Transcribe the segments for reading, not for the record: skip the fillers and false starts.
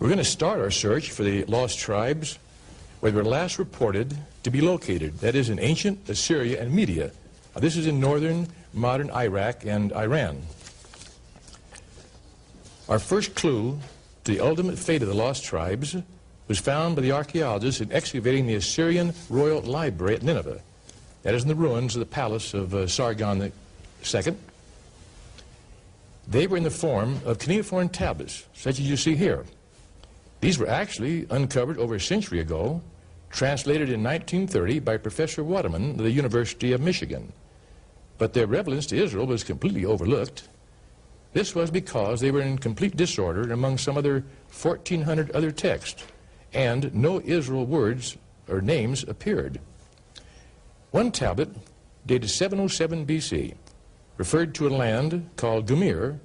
We're going to start our search for the lost tribes where they were last reported to be located, that is in ancient Assyria and Media. Now, this is in northern modern Iraq and Iran. Our first clue to the ultimate fate of the lost tribes was found by the archaeologists in excavating the Assyrian royal library at Nineveh. That is in the ruins of the palace of Sargon II. They were in the form of cuneiform tablets, such as you see here. These were actually uncovered over a century ago, translated in 1930 by Professor Waterman of the University of Michigan. But their relevance to Israel was completely overlooked. This was because they were in complete disorder among some other 1,400 other texts, and no Israel words or names appeared. One tablet, dated 707 BC, referred to a land called Gumir,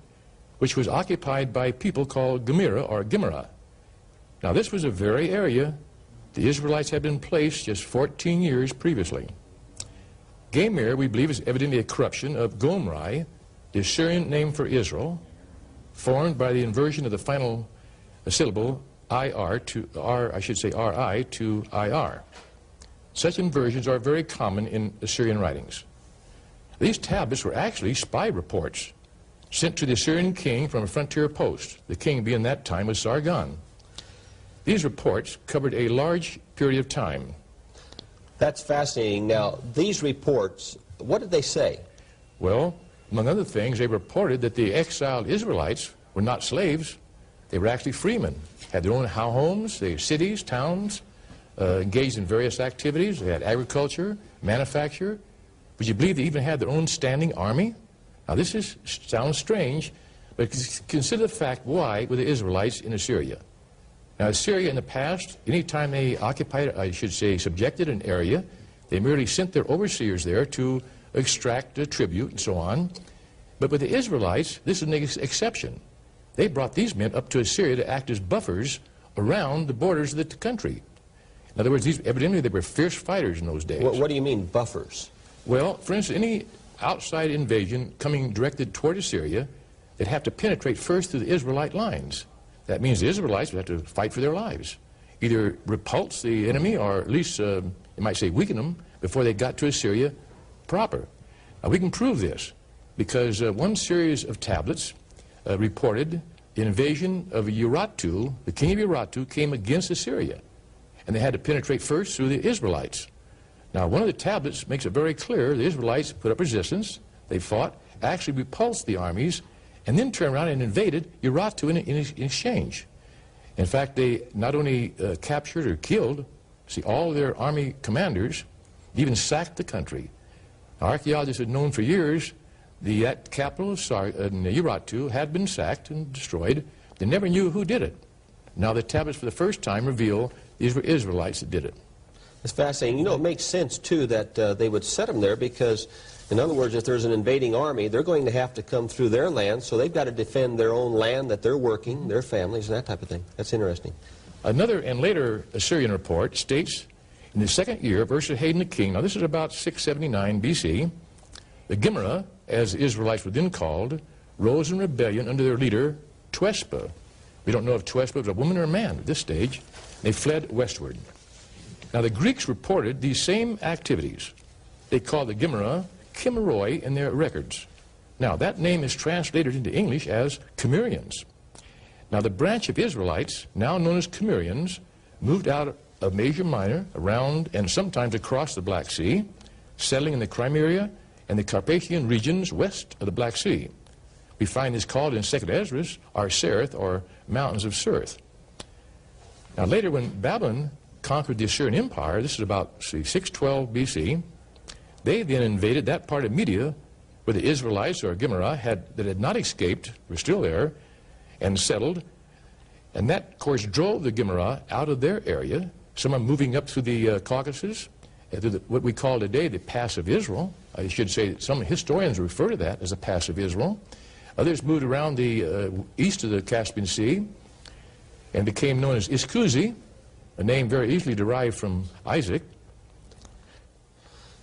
which was occupied by people called Gumira or Gimera. Now, this was a very area the Israelites had been placed just 14 years previously. Gamir, we believe, is evidently a corruption of Gomri, the Assyrian name for Israel, formed by the inversion of the final syllable IR to R, I should say RI to IR. Such inversions are very common in Assyrian writings. These tablets were actually spy reports sent to the Assyrian king from a frontier post. The king being that time was Sargon. These reports covered a large period of time. That's fascinating. Now, these reports, what did they say? Well, among other things, they reported that the exiled Israelites were not slaves. They were actually freemen, had their own homes, their cities, towns, engaged in various activities. They had agriculture, manufacture. Would you believe they even had their own standing army? Now, this sounds strange, but consider the fact, why were the Israelites in Assyria? Now, Assyria in the past, anytime they occupied, I should say, subjected an area, they merely sent their overseers there to extract a tribute and so on. But with the Israelites, this is an exception. They brought these men up to Assyria to act as buffers around the borders of the country. In other words, evidently they were fierce fighters in those days. What do you mean, buffers? Well, for instance, any outside invasion coming directed toward Assyria, they'd have to penetrate first through the Israelite lines. That means the Israelites would have to fight for their lives, either repulse the enemy or at least, you might say, weaken them before they got to Assyria proper. Now, we can prove this because one series of tablets reported the invasion of Urartu. The king of Urartu came against Assyria, and they had to penetrate first through the Israelites. Now, one of the tablets makes it very clear the Israelites put up resistance, they fought, actually repulsed the armies, and then turned around and invaded Urartu in exchange. In fact, they not only captured or killed, all their army commanders, even sacked the country. Now, archaeologists had known for years that capital of Urartu had been sacked and destroyed. They never knew who did it. Now the tablets for the first time reveal these were Israelites that did it. It's fascinating. You know, it makes sense, too, that they would set them there because, in other words, if there's an invading army, they're going to have to come through their land, so they've got to defend their own land that they're working, their families, and that type of thing. That's interesting. Another and later Assyrian report states, in the second year of Esarhaddon the king, now this is about 679 BC, the Gimera, as the Israelites were then called, rose in rebellion under their leader, Tuespa. We don't know if Tuespa was a woman or a man at this stage. They fled westward. Now the Greeks reported these same activities. They called the Gimera Chimeroi in their records. Now that name is translated into English as Cimmerians. Now the branch of Israelites, now known as Cimmerians, moved out of Asia Minor, around and sometimes across the Black Sea, settling in the Crimea and the Carpathian regions west of the Black Sea. We find this called in 2nd Ezra Arsereth, or Mountains of Serth. Now later, when Babylon conquered the Assyrian Empire, this is about 612 BC, they then invaded that part of Media where the Israelites, or Gimera, that had not escaped, were still there, and settled. And that, of course, drove the Gimera out of their area, some of them moving up through the Caucasus, through what we call today the Pass of Israel. I should say that some historians refer to that as the Pass of Israel. Others moved around the east of the Caspian Sea and became known as Iskuzi, a name very easily derived from Isaac.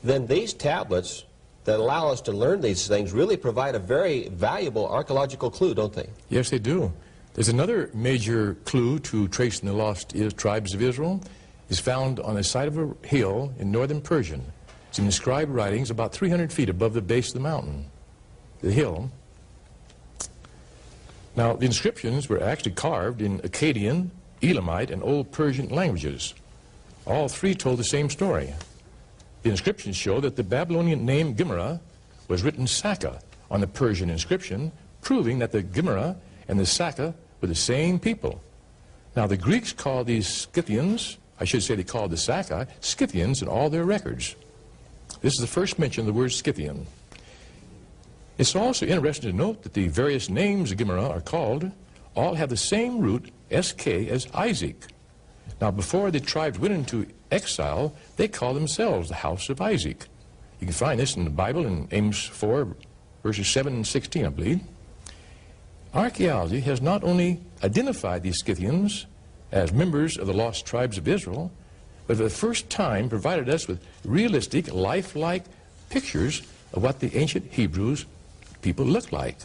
Then these tablets that allow us to learn these things really provide a very valuable archaeological clue, don't they? Yes, they do. There's another major clue to tracing the lost tribes of Israel. Is found on the side of a hill in northern Persia. It's in inscribed writings about 300 feet above the base of the mountain, the hill. Now, the inscriptions were actually carved in Akkadian, Elamite, and Old Persian languages. All three told the same story. The inscriptions show that the Babylonian name Gimra was written Saka on the Persian inscription, proving that the Gimra and the Saka were the same people. Now, the Greeks called these Scythians, I should say they called the Saka, Scythians in all their records. This is the first mention of the word Scythian. It's also interesting to note that the various names of Gimra are called all have the same root, SK, as Isaac. Now, before the tribes went into exile, they called themselves the house of Isaac. You can find this in the Bible in Amos 4, verses 7 and 16, I believe. Archaeology has not only identified these Scythians as members of the lost tribes of Israel, but for the first time provided us with realistic, lifelike pictures of what the ancient Hebrews people looked like.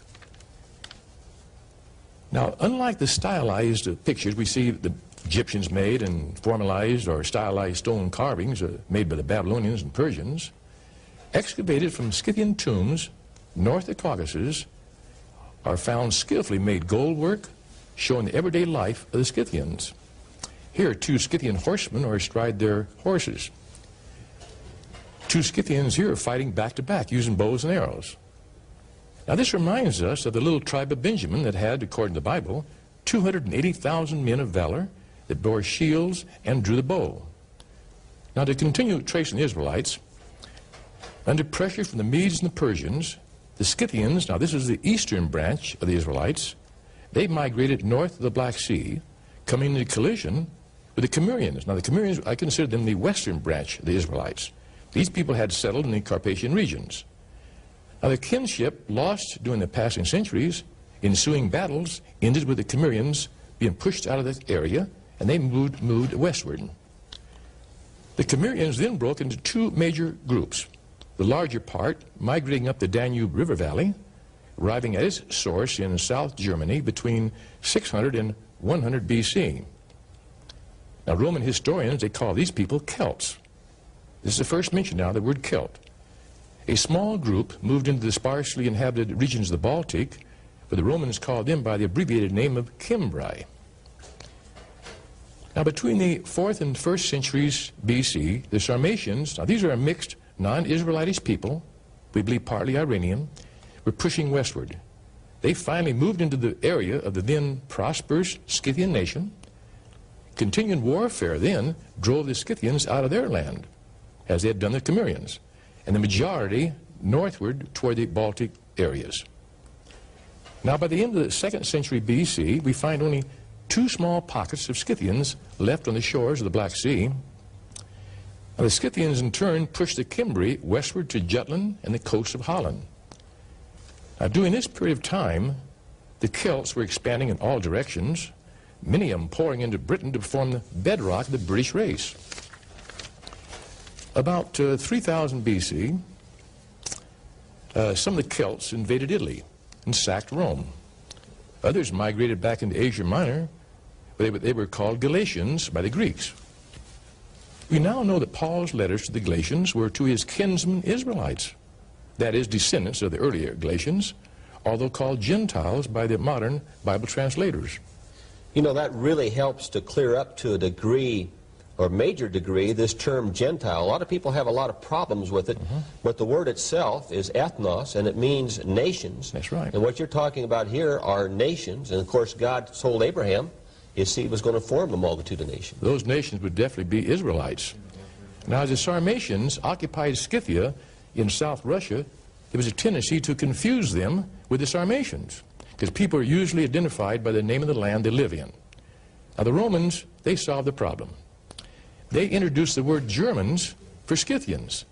Now, unlike the stylized pictures we see the Egyptians made and formalized or stylized stone carvings made by the Babylonians and Persians, excavated from Scythian tombs north of the Caucasus are found skillfully made gold work showing the everyday life of the Scythians. Here, two Scythian horsemen are astride their horses. Two Scythians here are fighting back to back using bows and arrows. Now, this reminds us of the little tribe of Benjamin that had, according to the Bible, 280,000 men of valor that bore shields and drew the bow. Now, to continue tracing the Israelites, under pressure from the Medes and the Persians, the Scythians, now this is the eastern branch of the Israelites, they migrated north of the Black Sea, coming into collision with the Cimmerians. Now, the Cimmerians, I consider them the western branch of the Israelites. These people had settled in the Carpathian regions. Now, the kinship lost during the passing centuries, ensuing battles ended with the Cimmerians being pushed out of that area, and they moved westward. The Cimmerians then broke into two major groups. The larger part migrating up the Danube River Valley, arriving at its source in South Germany between 600 and 100 BC. Now, Roman historians, they call these people Celts. This is the first mention now of the word Celt. A small group moved into the sparsely inhabited regions of the Baltic, where the Romans called them by the abbreviated name of Cimbri. Now, between the 4th and 1st centuries BC, the Sarmatians, now these are a mixed non-Israelitish people, we believe partly Iranian, were pushing westward. They finally moved into the area of the then prosperous Scythian nation. Continuing warfare then drove the Scythians out of their land, as they had done the Cimmerians, and the majority northward toward the Baltic areas. Now, by the end of the 2nd century BC, we find only two small pockets of Scythians left on the shores of the Black Sea. Now, the Scythians, in turn, pushed the Cimbri westward to Jutland and the coast of Holland. Now, during this period of time, the Celts were expanding in all directions, many of them pouring into Britain to form the bedrock of the British race. About 3000 BC, some of the Celts invaded Italy and sacked Rome. Others migrated back into Asia Minor, where they were called Galatians by the Greeks. We now know that Paul's letters to the Galatians were to his kinsmen Israelites, that is, descendants of the earlier Galatians, although called Gentiles by the modern Bible translators. You know, that really helps to clear up to a degree, or major degree, this term Gentile. A lot of people have a lot of problems with it, but the word itself is ethnos, and it means nations. That's right. And what you're talking about here are nations, and of course God told Abraham his seed was going to form a multitude of nations. Those nations would definitely be Israelites. Now, as the Sarmatians occupied Scythia in South Russia, there was a tendency to confuse them with the Sarmatians, because people are usually identified by the name of the land they live in. Now, the Romans, they solved the problem. They introduced the word Germans for Scythians.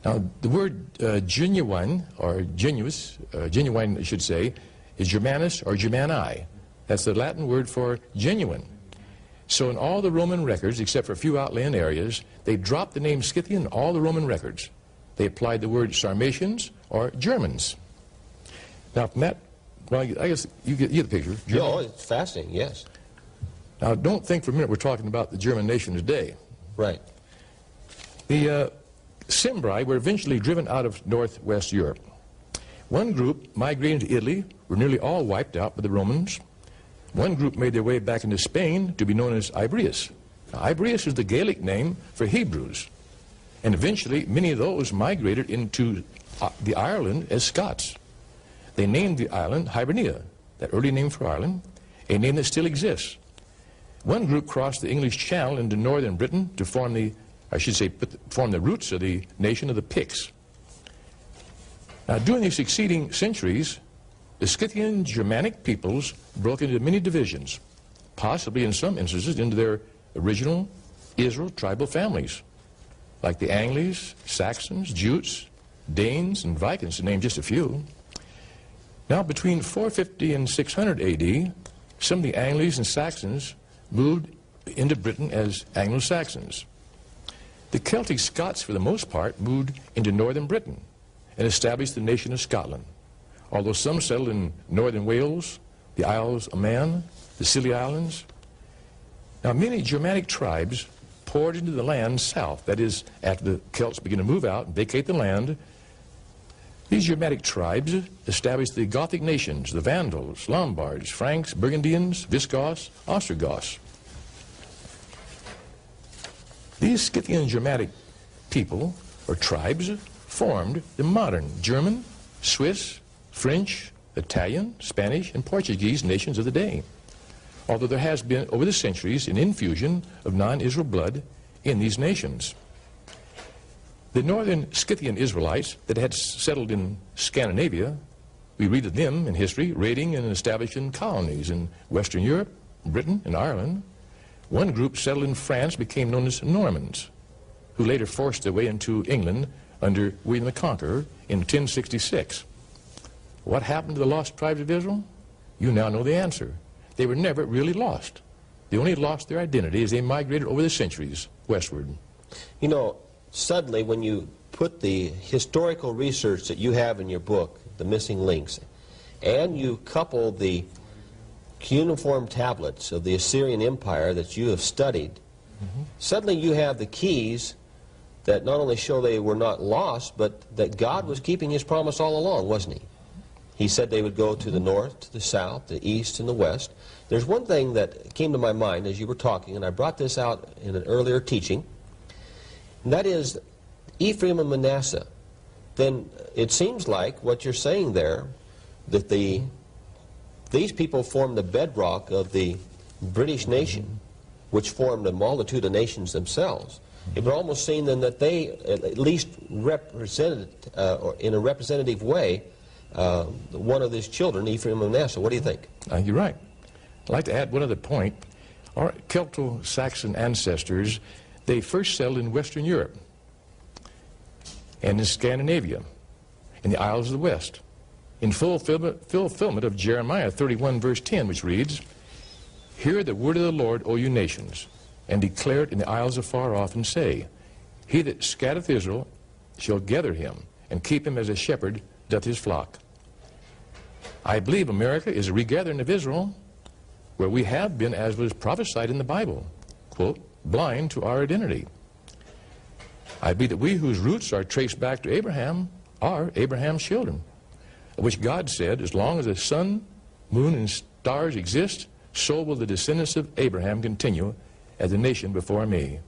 Now, the word genuine, or genuine, I should say, is Germanus or Germani. That's the Latin word for genuine. So in all the Roman records, except for a few outland areas, they dropped the name Scythian in all the Roman records. They applied the word Sarmatians or Germans. Now, from that Well, I guess you get the picture. Germany. No, it's fascinating, yes. Now, don't think for a minute we're talking about the German nation today. Right. The Cimbri were eventually driven out of northwest Europe. One group migrated to Italy, were nearly all wiped out by the Romans. One group made their way back into Spain to be known as Ibrius. Now, Ibrius is the Gaelic name for Hebrews. And eventually, many of those migrated into the Ireland as Scots. They named the island Hibernia, that early name for Ireland, a name that still exists. One group crossed the English Channel into northern Britain to form the, form the roots of the nation of the Picts. Now, during the succeeding centuries, the Scythian Germanic peoples broke into many divisions, possibly in some instances into their original Israel tribal families, like the Angles, Saxons, Jutes, Danes, and Vikings, to name just a few. Now, between 450 and 600 A.D., some of the Angles and Saxons moved into Britain as Anglo-Saxons. The Celtic Scots, for the most part, moved into northern Britain and established the nation of Scotland, although some settled in northern Wales, the Isles of Man, the Scilly Islands. Now, many Germanic tribes poured into the land south, that is, after the Celts began to move out and vacate the land. These Germanic tribes established the Gothic nations, the Vandals, Lombards, Franks, Burgundians, Visigoths, Ostrogoths. These Scythian Germanic people, or tribes, formed the modern German, Swiss, French, Italian, Spanish, and Portuguese nations of the day, although there has been, over the centuries, an infusion of non-Israel blood in these nations. The northern Scythian Israelites that had settled in Scandinavia, we read of them in history, raiding and establishing colonies in Western Europe, Britain, and Ireland. One group settled in France became known as Normans, who later forced their way into England under William the Conqueror in 1066. What happened to the lost tribes of Israel? You now know the answer. They were never really lost. They only lost their identity as they migrated over the centuries westward. You know, suddenly when you put the historical research that you have in your book, The Missing Links, and you couple the cuneiform tablets of the Assyrian Empire that you have studied, suddenly you have the keys that not only show they were not lost, but that God was keeping his promise all along, wasn't he? He said they would go to the north, to the south, the east, and the west. There's one thing that came to my mind as you were talking, and I brought this out in an earlier teaching, and that is Ephraim and Manasseh. Then it seems like what you're saying there, that these people formed the bedrock of the British nation, which formed a multitude of nations themselves. It would almost seem then that they at least represented, or in a representative way, one of these children, Ephraim and Manasseh. What do you think? You're right. I'd like to add one other point. Our Celto-Saxon ancestors, they first settled in Western Europe and in Scandinavia, in the Isles of the West, in fulfillment of Jeremiah 31, verse 10, which reads, "Hear the word of the Lord, O you nations, and declare it in the isles afar off, and say, He that scattereth Israel shall gather him, and keep him as a shepherd doth his flock." I believe America is a regathering of Israel, where we have been, as was prophesied in the Bible, quote, blind to our identity. I believe that we whose roots are traced back to Abraham are Abraham's children, of which God said, as long as the sun, moon, and stars exist, so will the descendants of Abraham continue as a nation before me.